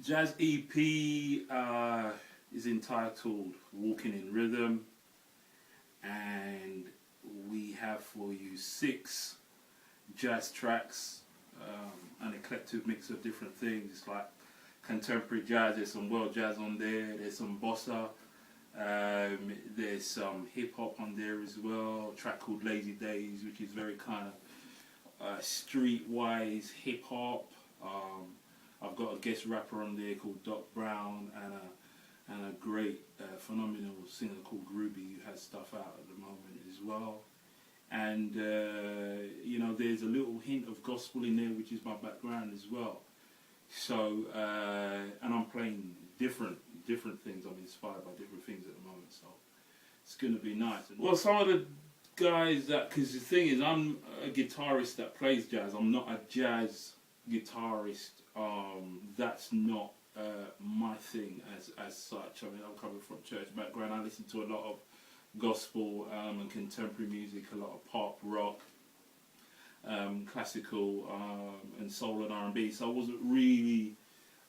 Jazz EP is entitled Walkin in Rhythm, and we have for you 6 jazz tracks, an eclectic mix of different things. It's like contemporary jazz, there's some world jazz on there, there's some bossa, there's some hip hop on there as well, a track called Lazy Days, which is very kind of streetwise hip hop. I've got a guest rapper on there called Doc Brown, and a great phenomenal singer called Groovy, who has stuff out at the moment as well. And you know, there's a little hint of gospel in there, which is my background as well. So and I'm playing different things. I'm inspired by different things at the moment, so it's going to be nice. Well, some of the guys that, because the thing is, I'm a guitarist that plays jazz. I'm not a jazz guitarist. That's not my thing as such. I mean, I'm coming from church background. I listen to a lot of gospel and contemporary music, a lot of pop, rock, classical, and soul and R&B. So I wasn't really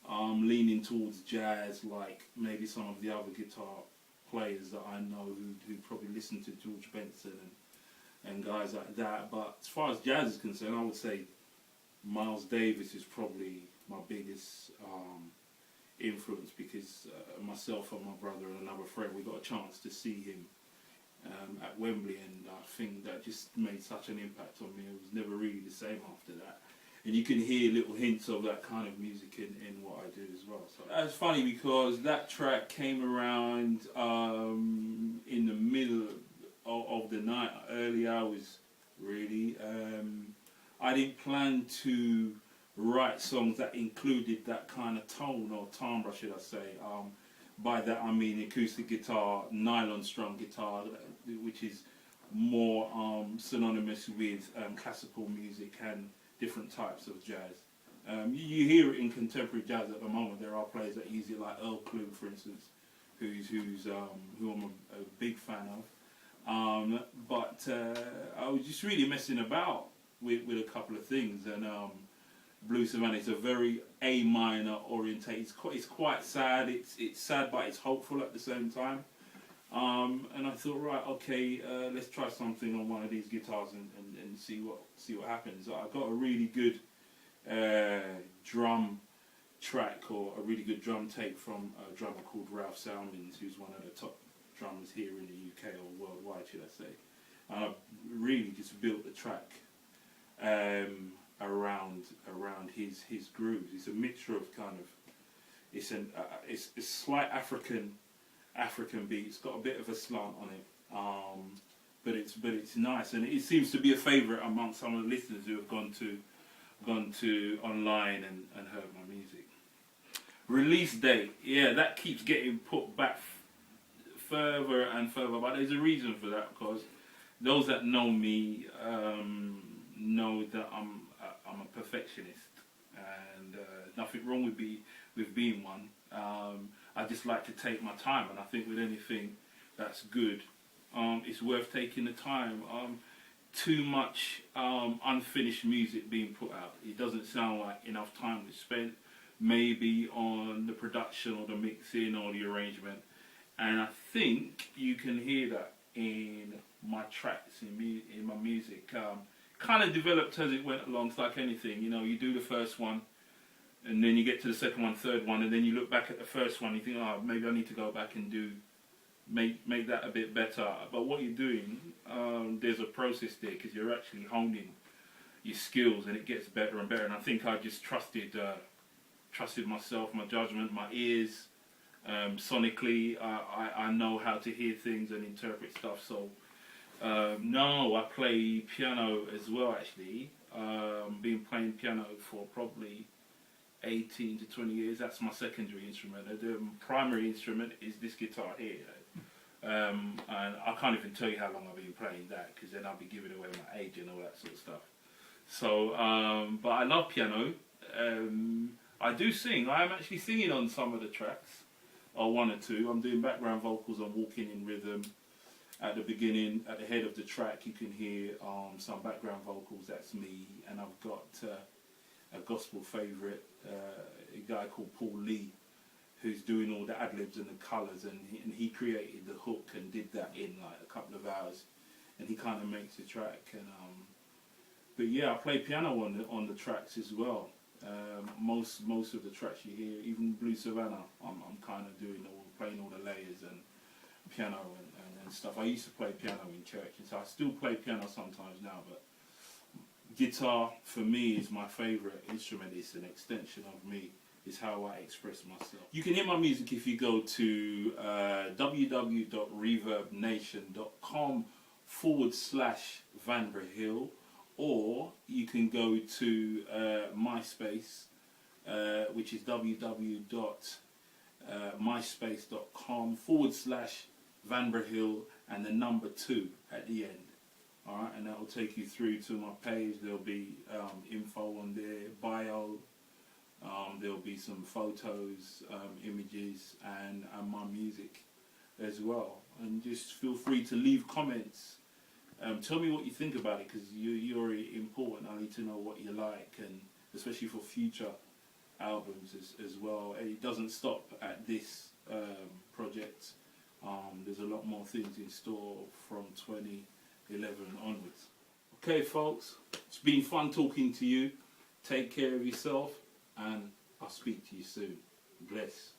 leaning towards jazz like maybe some of the other guitar players that I know who probably listen to George Benson and guys like that. But as far as jazz is concerned, I would say Miles Davis is probably my biggest influence, because myself and my brother and another friend, we got a chance to see him at Wembley, and I think that just made such an impact on me. It was never really the same after that. And you can hear little hints of that kind of music in what I do as well. So that's funny, because that track came around in the middle of the night, early hours really. I didn't plan to write songs that included that kind of tone, or timbre should I say. By that I mean acoustic guitar, nylon strung guitar, which is more synonymous with classical music and different types of jazz. You hear it in contemporary jazz at the moment. There are players that use it, like Earl Klug, for instance, who I'm a big fan of. But I was just really messing about with a couple of things, and Blue Savannah is a very A minor orientated. It's quite sad. It's sad, but it's hopeful at the same time. And I thought, right, okay, let's try something on one of these guitars and see what happens. I got a really good drum track, or a really good drum tape from a drummer called Ralph Salmons, who's one of the top drummers here in the UK, or worldwide, should I say. And I really just built the track around his grooves. It's a mixture of kind of, it's a slight African beat. It's got a bit of a slant on it, but it's nice, and it seems to be a favourite amongst some of the listeners who have gone to online and heard my music. Release date, yeah, that keeps getting put back further and further, but there's a reason for that, because those that know me know that I'm a perfectionist, and nothing wrong with being one. I just like to take my time, and I think with anything that's good, it's worth taking the time. Too much unfinished music being put out, it doesn't sound like enough time was spent maybe on the production or the mixing or the arrangement, and I think you can hear that in my tracks, in my music. Kind of developed as it went along. It's like anything, you know, you do the first one, and then you get to the second one, third one, and then you look back at the first one, you think, oh, maybe I need to go back and make that a bit better. But what you're doing, there's a process there, because you're actually honing your skills, and it gets better and better. And I think I just trusted myself, my judgment, my ears. Sonically, I know how to hear things and interpret stuff. So no, I play piano as well, actually. Been playing piano for probably 18 to 20 years. That's my secondary instrument. The primary instrument is this guitar here. And I can't even tell you how long I've been playing that, because then I'll be giving away my age and all that sort of stuff. So, but I love piano. I do sing. I am actually singing on some of the tracks, or one or two. I'm doing background vocals on Walkin in Rhythm. At the beginning, at the head of the track, you can hear some background vocals. That's me, and I've got a gospel favourite a guy called Paul Lee, who's doing all the ad-libs and the colours, and he created the hook and did that in like a couple of hours, and he kind of makes the track. And but yeah, I play piano on the tracks as well. Most of the tracks you hear, even Blue Savannah, I'm kind of playing all the layers and piano and stuff. I used to play piano in church, and so I still play piano sometimes now, but guitar for me is my favourite instrument. It's an extension of me. It's how I express myself. You can hear my music if you go to www.reverbnation.com/Vanbrugh Hill, or you can go to MySpace, which is www.myspace.com/Vanbrugh Hill and the number 2 at the end. Alright, and that will take you through to my page. There'll be info on there, bio, there'll be some photos, images, and my music as well. And just feel free to leave comments. Tell me what you think about it, because you're important. I need to know what you like, and especially for future albums as well. It doesn't stop at this project. There's a lot more things in store from 2011 onwards. Okay folks, it's been fun talking to you. Take care of yourself, and I'll speak to you soon. Bless.